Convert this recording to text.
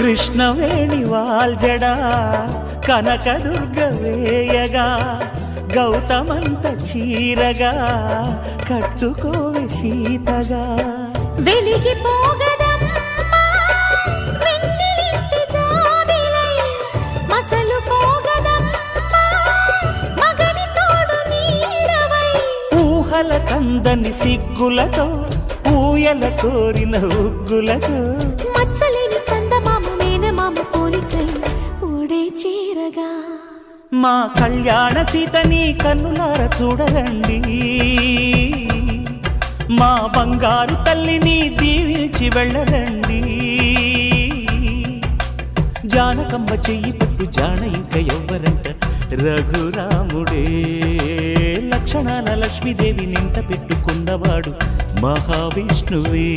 కృష్ణవేణి వాల్జడా కనకదుర్గ వేయగా గౌతమంత చీరగా కట్టుకోవే సీతగా వెలిగిపోగదమ్మా వెన్నెలింటి జాబిలై మసలు పోగదమ్మా మగని తోడు నీడవై ఊహల కందని సిగ్గులతో ఊయల కోరిన ఉగ్గులతో మచ్చలేని చందమామ మేనమామ పోలికై ఊడే చీరగా మా కళ్యాణ సీతని కన్నులార చూడరండి మా బంగారు తల్లిని దీవించి వెళ్ళరండి జానకమ్మ చెయ్యి పట్టు జాన ఇంక ఎవ్వరంట రఘురాముడే లక్షణాల లక్ష్మీదేవి నింట పెట్టుకున్నవాడు మహావిష్ణువే